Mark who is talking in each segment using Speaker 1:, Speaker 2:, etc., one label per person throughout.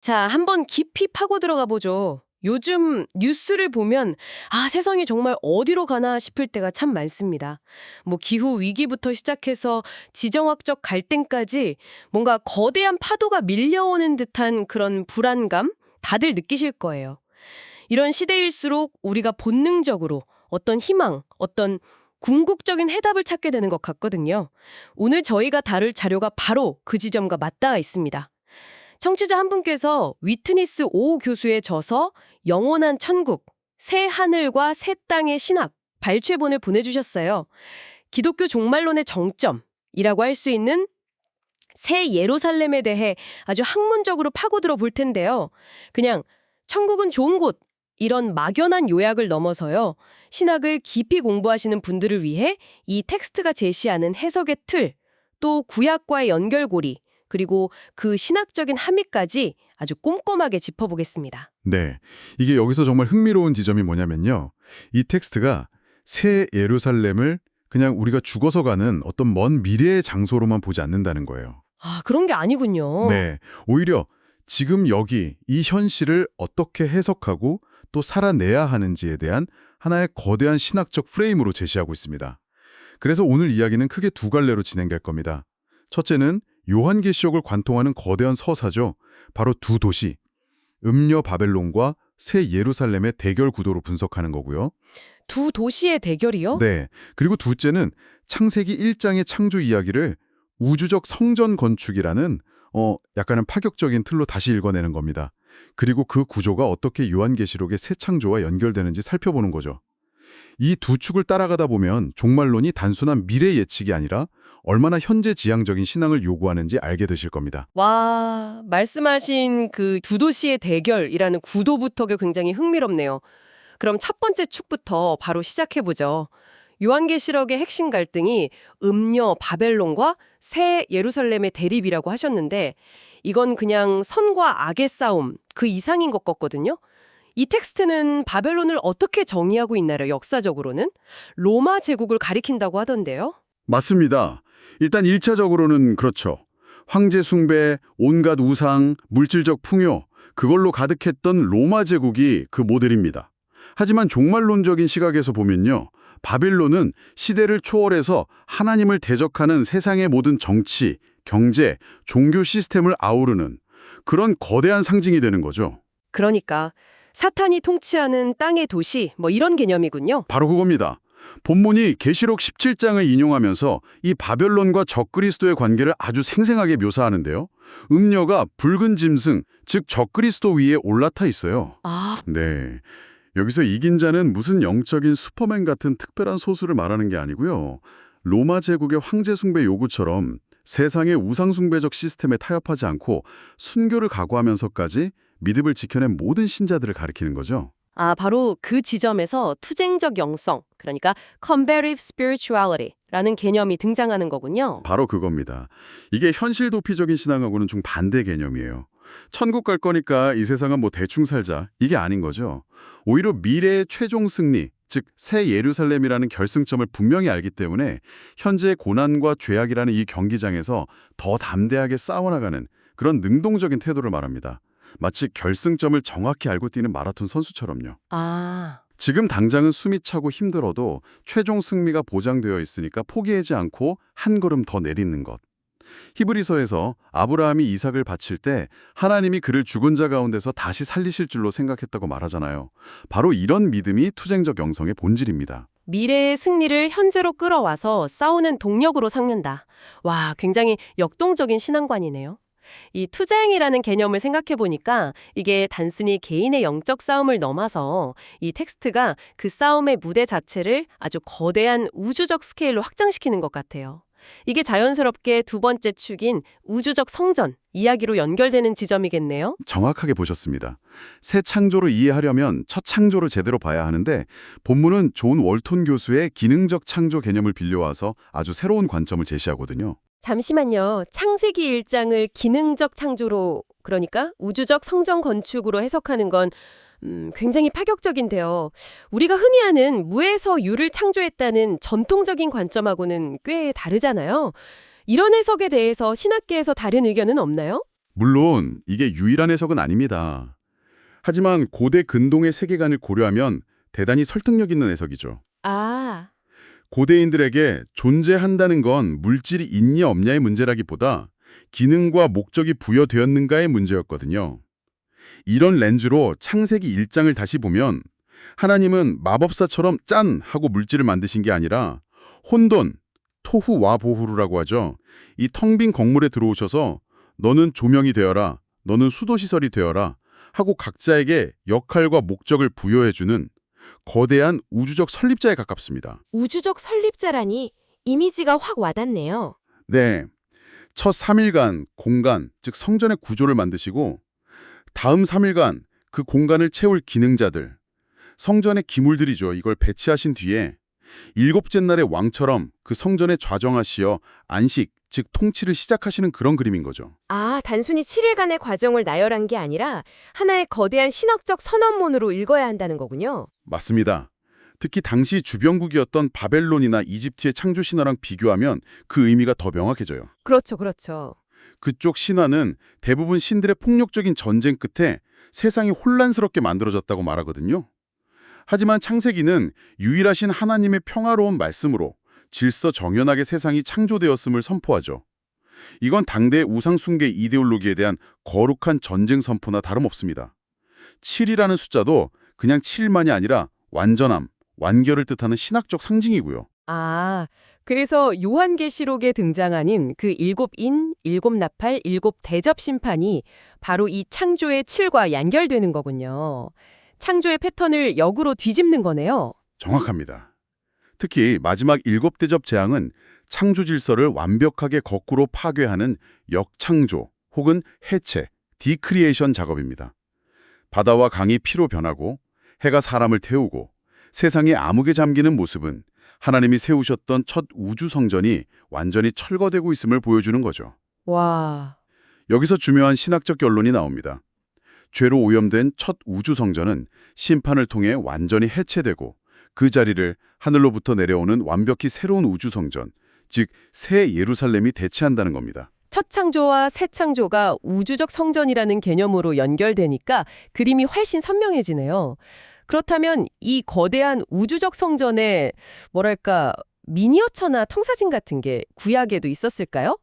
Speaker 1: 자, 한번 깊이 파고 들어가 보죠. 요즘 뉴스를 보면 세상이 정말 어디로 가나 싶을 때가 참 많습니다. 뭐 기후 위기부터 시작해서 지정학적 갈등까지 뭔가 거대한 파도가 밀려오는 듯한 그런 불안감 다들 느끼실 거예요. 이런 시대일수록 우리가 본능적으로 어떤 희망, 어떤 궁극적인 해답을 찾게 되는 것 같거든요. 오늘 저희가 다룰 자료가 바로 그 지점과 맞닿아 있습니다. 청취자 한 분께서 위트니스 오 교수의 저서 영원한 천국, 새 하늘과 새 땅의 신학 발췌본을 보내주셨어요. 기독교 종말론의 정점이라고 할 수 있는 새 예루살렘에 대해 아주 학문적으로 파고들어 볼 텐데요. 그냥 천국은 좋은 곳 이런 막연한 요약을 넘어서요. 신학을 깊이 공부하시는 분들을 위해 이 텍스트가 제시하는 해석의 틀, 또 구약과의 연결고리, 그리고 그 신학적인 함의까지 아주 꼼꼼하게 짚어보겠습니다.
Speaker 2: 네, 이게 여기서 정말 흥미로운 지점이 뭐냐면요. 이 텍스트가 새 예루살렘을 그냥 우리가 죽어서 가는 어떤 먼 미래의 장소로만 보지 않는다는 거예요.
Speaker 1: 그런 게 아니군요.
Speaker 2: 네, 오히려 지금 여기 이 현실을 어떻게 해석하고 또 살아내야 하는지에 대한 하나의 거대한 신학적 프레임으로 제시하고 있습니다. 그래서 오늘 이야기는 크게 두 갈래로 진행될 겁니다. 첫째는 요한계시록을 관통하는 거대한 서사죠. 바로 두 도시, 음녀 바벨론과 새 예루살렘의 대결 구도로 분석하는 거고요.
Speaker 1: 두 도시의 대결이요?
Speaker 2: 네, 그리고 둘째는 창세기 1장의 창조 이야기를 우주적 성전 건축이라는 약간은 파격적인 틀로 다시 읽어내는 겁니다. 그리고 그 구조가 어떻게 요한계시록의 새 창조와 연결되는지 살펴보는 거죠. 이 두 축을 따라가다 보면 종말론이 단순한 미래 예측이 아니라 얼마나 현재 지향적인 신앙을 요구하는지 알게 되실 겁니다.
Speaker 1: 와, 말씀하신 그 두 도시의 대결이라는 구도부터가 굉장히 흥미롭네요. 그럼 첫 번째 축부터 바로 시작해보죠. 요한계시록의 핵심 갈등이 음녀 바벨론과 새 예루살렘의 대립이라고 하셨는데 이건 그냥 선과 악의 싸움, 그 이상인 것 같거든요. 이 텍스트는 바벨론을 어떻게 정의하고 있나요, 역사적으로는? 로마 제국을 가리킨다고 하던데요.
Speaker 3: 맞습니다. 일단 1차적으로는 그렇죠. 황제 숭배, 온갖 우상, 물질적 풍요, 그걸로 가득했던 로마 제국이 그 모델입니다. 하지만 종말론적인 시각에서 보면요. 바벨론은 시대를 초월해서 하나님을 대적하는 세상의 모든 정치, 경제, 종교 시스템을 아우르는 그런 거대한 상징이 되는 거죠.
Speaker 1: 그러니까 사탄이 통치하는 땅의 도시, 뭐 이런 개념이군요.
Speaker 3: 바로 그겁니다. 본문이 계시록 17장을 인용하면서 이 바벨론과 적그리스도의 관계를 아주 생생하게 묘사하는데요. 음녀가 붉은 짐승, 즉 적그리스도 위에 올라타 있어요. 네, 여기서 이긴 자는 무슨 영적인 슈퍼맨 같은 특별한 소수를 말하는 게 아니고요. 로마 제국의 황제 숭배 요구처럼 세상의 우상 숭배적 시스템에 타협하지 않고 순교를 각오하면서까지 믿음을 지켜낸 모든 신자들을 가리키는 거죠.
Speaker 1: 바로 그 지점에서 투쟁적 영성, 그러니까 combative spirituality라는 개념이 등장하는 거군요.
Speaker 3: 바로 그겁니다. 이게 현실 도피적인 신앙하고는 좀 반대 개념이에요. 천국 갈 거니까 이 세상은 뭐 대충 살자, 이게 아닌 거죠. 오히려 미래의 최종 승리, 즉 새 예루살렘이라는 결승점을 분명히 알기 때문에 현재의 고난과 죄악이라는 이 경기장에서 더 담대하게 싸워나가는 그런 능동적인 태도를 말합니다. 마치 결승점을 정확히 알고 뛰는 마라톤 선수처럼요. 지금 당장은 숨이 차고 힘들어도 최종 승리가 보장되어 있으니까 포기하지 않고 한 걸음 더 내딛는 것. 히브리서에서 아브라함이 이삭을 바칠 때 하나님이 그를 죽은 자 가운데서 다시 살리실 줄로 생각했다고 말하잖아요. 바로 이런 믿음이 투쟁적 영성의 본질입니다.
Speaker 1: 미래의 승리를 현재로 끌어와서 싸우는 동력으로 삼는다. 와, 굉장히 역동적인 신앙관이네요. 이 투쟁이라는 개념을 생각해 보니까 이게 단순히 개인의 영적 싸움을 넘어서 이 텍스트가 그 싸움의 무대 자체를 아주 거대한 우주적 스케일로 확장시키는 것 같아요. 이게 자연스럽게 두 번째 축인 우주적 성전 이야기로 연결되는 지점이겠네요.
Speaker 3: 정확하게 보셨습니다. 새 창조로 이해하려면 첫 창조를 제대로 봐야 하는데 본문은 존 월톤 교수의 기능적 창조 개념을 빌려와서 아주 새로운 관점을 제시하거든요.
Speaker 1: 잠시만요. 창세기 1장을 기능적 창조로, 그러니까 우주적 성전 건축으로 해석하는 건 굉장히 파격적인데요. 우리가 흔히 아는 무에서 유를 창조했다는 전통적인 관점하고는 꽤 다르잖아요. 이런 해석에 대해서 신학계에서 다른 의견은 없나요?
Speaker 3: 물론 이게 유일한 해석은 아닙니다. 하지만 고대 근동의 세계관을 고려하면 대단히 설득력 있는 해석이죠.
Speaker 1: 아,
Speaker 3: 고대인들에게 존재한다는 건 물질이 있냐 없냐의 문제라기보다 기능과 목적이 부여되었는가의 문제였거든요. 이런 렌즈로 창세기 1장을 다시 보면 하나님은 마법사처럼 짠! 하고 물질을 만드신 게 아니라 혼돈, 토후와 보후루라고 하죠. 이 텅 빈 건물에 들어오셔서 너는 조명이 되어라, 너는 수도시설이 되어라 하고 각자에게 역할과 목적을 부여해주는 거대한 우주적 설립자에 가깝습니다.
Speaker 4: 우주적 설립자라니 이미지가 확 와닿네요.
Speaker 3: 네, 첫 3일간 공간, 즉 성전의 구조를 만드시고 다음 3일간 그 공간을 채울 기능자들, 성전의 기물들이죠. 이걸 배치하신 뒤에 일곱째 날의 왕처럼 그 성전에 좌정하시어 안식, 즉 통치를 시작하시는 그런 그림인 거죠.
Speaker 4: 아, 단순히 7일간의 과정을 나열한 게 아니라 하나의 거대한 신학적 선언문으로 읽어야 한다는 거군요.
Speaker 3: 맞습니다. 특히 당시 주변국이었던 바벨론이나 이집트의 창조 신화랑 비교하면 그 의미가 더 명확해져요.
Speaker 4: 그렇죠, 그렇죠.
Speaker 3: 그쪽 신화는 대부분 신들의 폭력적인 전쟁 끝에 세상이 혼란스럽게 만들어졌다고 말하거든요. 하지만 창세기는 유일하신 하나님의 평화로운 말씀으로 질서 정연하게 세상이 창조되었음을 선포하죠. 이건 당대의 우상숭배 이데올로기에 대한 거룩한 전쟁 선포나 다름없습니다. 7이라는 숫자도 그냥 7만이 아니라 완전함, 완결을 뜻하는 신학적 상징이고요.
Speaker 1: 아, 그래서 요한계시록에 등장하는 그 7인, 7나팔, 7대접 심판이 바로 이 창조의 7과 연결되는 거군요. 창조의 패턴을 역으로 뒤집는 거네요.
Speaker 3: 정확합니다. 특히 마지막 7대접 재앙은 창조 질서를 완벽하게 거꾸로 파괴하는 역창조 혹은 해체, 디크리에이션 작업입니다. 바다와 강이 피로 변하고 해가 사람을 태우고 세상이 암흑에 잠기는 모습은 하나님이 세우셨던 첫 우주 성전이 완전히 철거되고 있음을 보여주는 거죠.
Speaker 1: 와,
Speaker 3: 여기서 중요한 신학적 결론이 나옵니다. 죄로 오염된 첫 우주 성전은 심판을 통해 완전히 해체되고 그 자리를 하늘로부터 내려오는 완벽히 새로운 우주 성전, 즉 새 예루살렘이 대체한다는 겁니다.
Speaker 1: 첫 창조와 새 창조가 우주적 성전이라는 개념으로 연결되니까 그림이 훨씬 선명해지네요. 그렇다면 이 거대한 우주적 성전에 뭐랄까 미니어처나 통사진 같은 게 구약에도 있었을까요?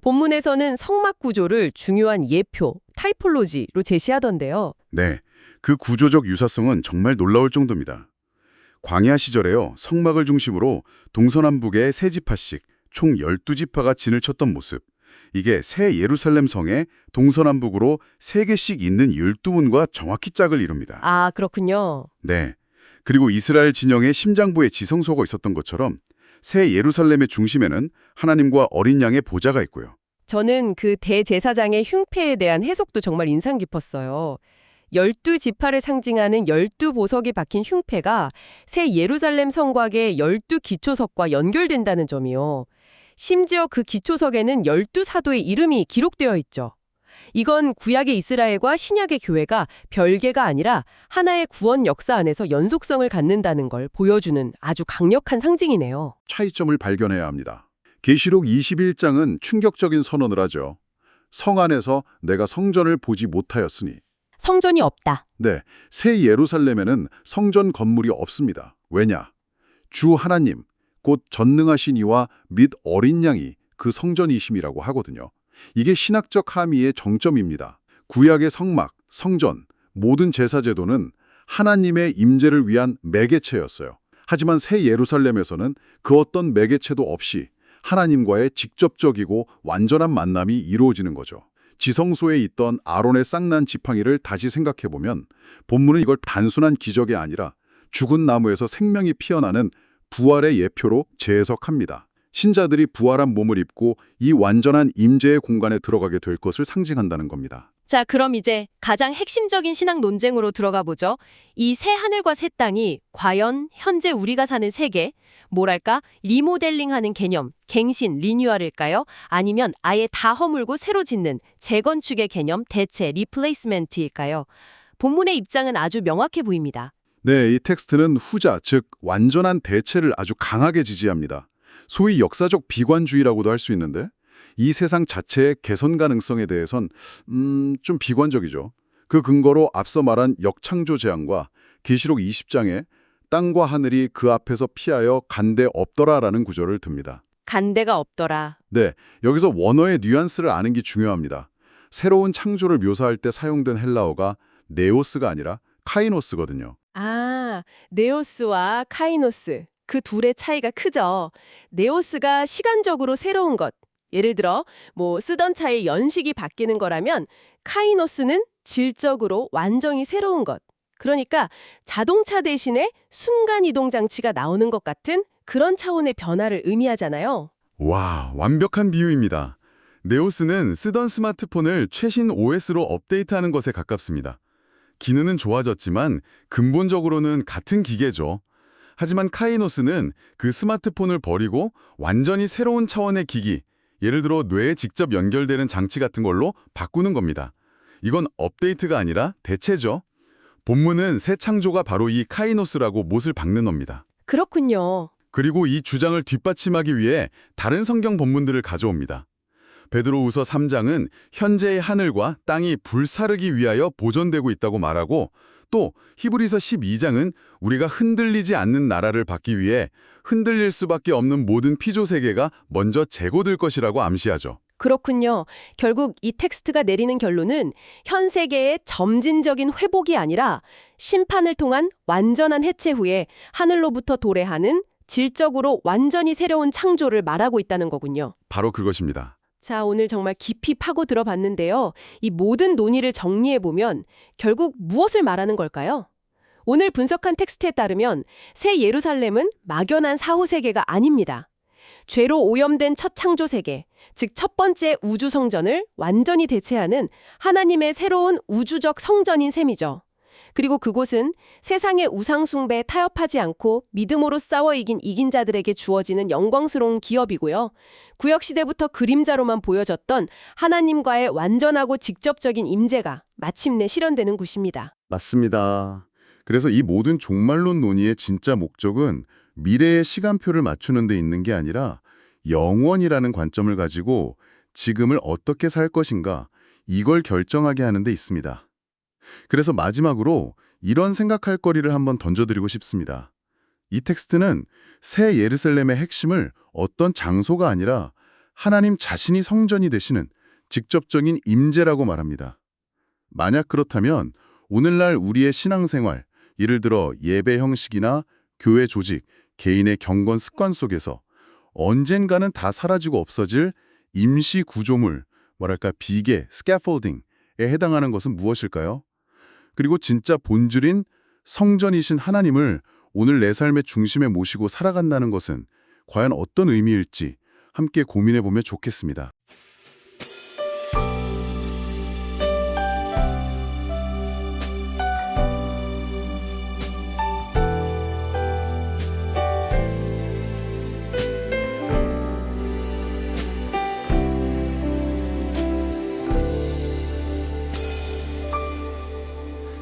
Speaker 1: 본문에서는 성막 구조를 중요한 예표, 타이폴로지로 제시하던데요.
Speaker 3: 네, 그 구조적 유사성은 정말 놀라울 정도입니다. 광야 시절에요, 성막을 중심으로 동서남북의 세 지파씩 총 12지파가 진을 쳤던 모습. 이게 새 예루살렘 성에 동서남북으로 3개씩 있는 12문과 정확히 짝을 이룹니다.
Speaker 1: 아, 그렇군요.
Speaker 3: 네, 그리고 이스라엘 진영의 심장부에 지성소가 있었던 것처럼 새 예루살렘의 중심에는 하나님과 어린 양의 보좌가 있고요.
Speaker 1: 저는 그 대제사장의 흉패에 대한 해석도 정말 인상 깊었어요. 12지파를 상징하는 12보석이 박힌 흉패가 새 예루살렘 성곽의 12기초석과 연결된다는 점이요. 심지어 그 기초석에는 12사도의 이름이 기록되어 있죠. 이건 구약의 이스라엘과 신약의 교회가 별개가 아니라 하나의 구원 역사 안에서 연속성을 갖는다는 걸 보여주는 아주 강력한 상징이네요.
Speaker 2: 차이점을 발견해야 합니다. 계시록 21장은 충격적인 선언을 하죠. 성 안에서 내가 성전을 보지 못하였으니.
Speaker 1: 성전이 없다.
Speaker 2: 네, 새 예루살렘에는 성전 건물이 없습니다. 왜냐? 주 하나님, 곧 전능하신 이와 및 어린 양이 그 성전이심이라고 하거든요. 이게 신학적 함의의 정점입니다. 구약의 성막, 성전, 모든 제사 제도는 하나님의 임재를 위한 매개체였어요. 하지만 새 예루살렘에서는 그 어떤 매개체도 없이 하나님과의 직접적이고 완전한 만남이 이루어지는 거죠. 지성소에 있던 아론의 쌍난 지팡이를 다시 생각해보면 본문은 이걸 단순한 기적이 아니라 죽은 나무에서 생명이 피어나는 부활의 예표로 재해석합니다. 신자들이 부활한 몸을 입고 이 완전한 임재의 공간에 들어가게 될 것을 상징한다는 겁니다.
Speaker 1: 자, 그럼 이제 가장 핵심적인 신학 논쟁으로 들어가 보죠. 이 새 하늘과 새 땅이 과연 현재 우리가 사는 세계, 뭐랄까 리모델링하는 개념, 갱신, 리뉴얼일까요? 아니면 아예 다 허물고 새로 짓는 재건축의 개념, 대체, 리플레이스멘트일까요? 본문의 입장은 아주 명확해 보입니다.
Speaker 2: 네, 이 텍스트는 후자, 즉 완전한 대체를 아주 강하게 지지합니다. 소위 역사적 비관주의라고도 할 수 있는데
Speaker 3: 이 세상 자체의 개선 가능성에 대해선 좀 비관적이죠. 그 근거로 앞서 말한 역창조 제안과 계시록 20장에 땅과 하늘이 그 앞에서 피하여 간데 없더라라는 구절을 듭니다.
Speaker 1: 간대가 없더라.
Speaker 3: 네, 여기서 원어의 뉘앙스를 아는 게 중요합니다. 새로운 창조를 묘사할 때 사용된 헬라어가 네오스가 아니라 카이노스거든요.
Speaker 1: 아, 네오스와 카이노스. 그 둘의 차이가 크죠. 네오스가 시간적으로 새로운 것. 예를 들어 쓰던 차의 연식이 바뀌는 거라면 카이노스는 질적으로 완전히 새로운 것. 그러니까 자동차 대신에 순간이동 장치가 나오는 것 같은 그런 차원의 변화를 의미하잖아요.
Speaker 3: 와, 완벽한 비유입니다. 네오스는 쓰던 스마트폰을 최신 OS로 업데이트하는 것에 가깝습니다. 기능은 좋아졌지만 근본적으로는 같은 기계죠. 하지만 카이노스는 그 스마트폰을 버리고 완전히 새로운 차원의 기기, 예를 들어 뇌에 직접 연결되는 장치 같은 걸로 바꾸는 겁니다. 이건 업데이트가 아니라 대체죠. 본문은 새 창조가 바로 이 카이노스라고 못을 박는 겁니다.
Speaker 1: 그렇군요.
Speaker 3: 그리고 이 주장을 뒷받침하기 위해 다른 성경 본문들을 가져옵니다. 베드로후서 3장은 현재의 하늘과 땅이 불사르기 위하여 보존되고 있다고 말하고 또 히브리서 12장은 우리가 흔들리지 않는 나라를 받기 위해 흔들릴 수밖에 없는 모든 피조 세계가 먼저 재고될 것이라고 암시하죠.
Speaker 1: 그렇군요. 결국 이 텍스트가 내리는 결론은 현 세계의 점진적인 회복이 아니라 심판을 통한 완전한 해체 후에 하늘로부터 도래하는 질적으로 완전히 새로운 창조를 말하고 있다는 거군요.
Speaker 3: 바로 그것입니다.
Speaker 1: 자, 오늘 정말 깊이 파고 들어봤는데요. 이 모든 논의를 정리해보면 결국 무엇을 말하는 걸까요? 오늘 분석한 텍스트에 따르면 새 예루살렘은 막연한 사후 세계가 아닙니다. 죄로 오염된 첫 창조 세계, 즉 첫 번째 우주 성전을 완전히 대체하는 하나님의 새로운 우주적 성전인 셈이죠. 그리고 그곳은 세상의 우상 숭배에 타협하지 않고 믿음으로 싸워 이긴 자들에게 주어지는 영광스러운 기업이고요. 구약시대부터 그림자로만 보여졌던 하나님과의 완전하고 직접적인 임재가 마침내 실현되는 곳입니다.
Speaker 2: 맞습니다. 그래서 이 모든 종말론 논의의 진짜 목적은 미래의 시간표를 맞추는 데 있는 게 아니라 영원이라는 관점을 가지고 지금을 어떻게 살 것인가 이걸 결정하게 하는 데 있습니다. 그래서 마지막으로 이런 생각할 거리를 한번 던져드리고 싶습니다. 이 텍스트는 새 예루살렘의 핵심을 어떤 장소가 아니라 하나님 자신이 성전이 되시는 직접적인 임재라고 말합니다. 만약 그렇다면 오늘날 우리의 신앙생활, 예를 들어 예배 형식이나 교회 조직, 개인의 경건 습관 속에서 언젠가는 다 사라지고 없어질 임시 구조물, 비계, 스캐폴딩에 해당하는 것은 무엇일까요? 그리고 진짜 본질인 성전이신 하나님을 오늘 내 삶의 중심에 모시고 살아간다는 것은 과연 어떤 의미일지 함께 고민해보면 좋겠습니다.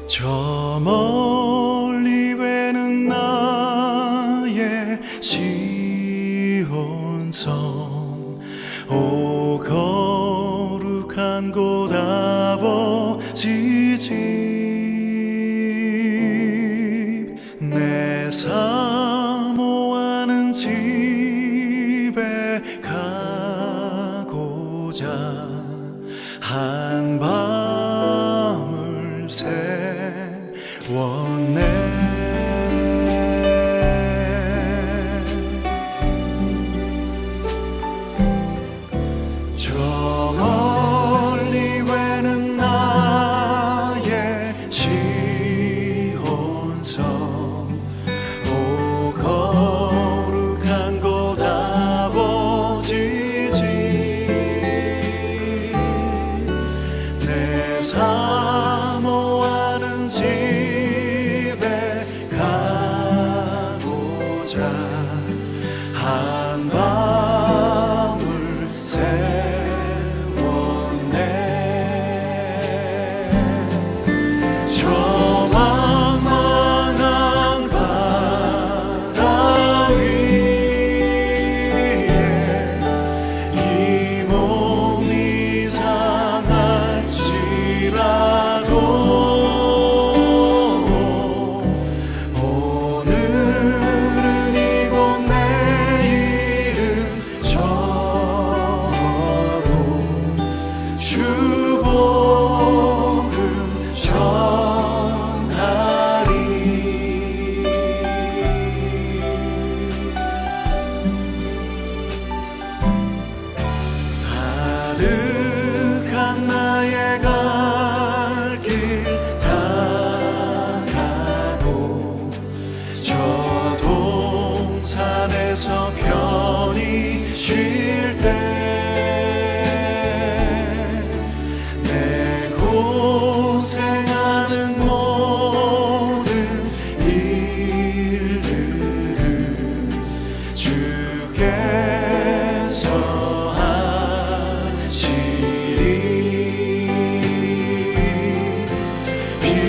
Speaker 5: 저 멀리 외는 나의 시온성 오 거룩한 곳 아버지 집 내 사모하는 집에 가고자 한 밤을 저 멀리 외는 나의 시온성 오 거룩한 곳 아버지 집 내 사모하는 집에 가고자 한 밤을 세웠네 저 망망한 바다 위에 이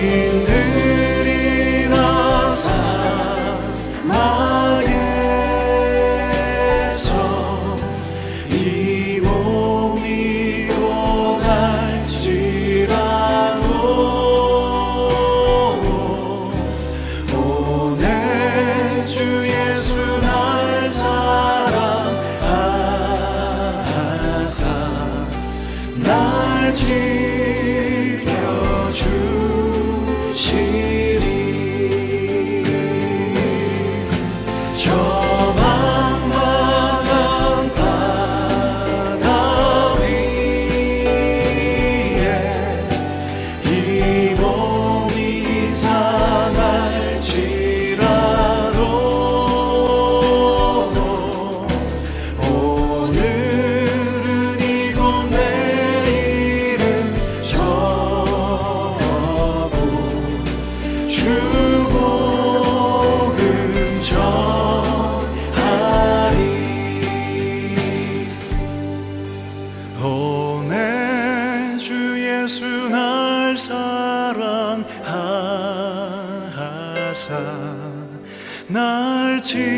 Speaker 5: 신들이 나 사망에서 이 몸이 오갈지라도 오늘 주 예수 날 사랑하사 날 지켜주시리 저 망망한 바다 위에 이 몸이 상할지라도 오늘은 이곳 내일은 저곳 주복음 전하리 오늘 주 예수 날 사랑하사 날 지켜주시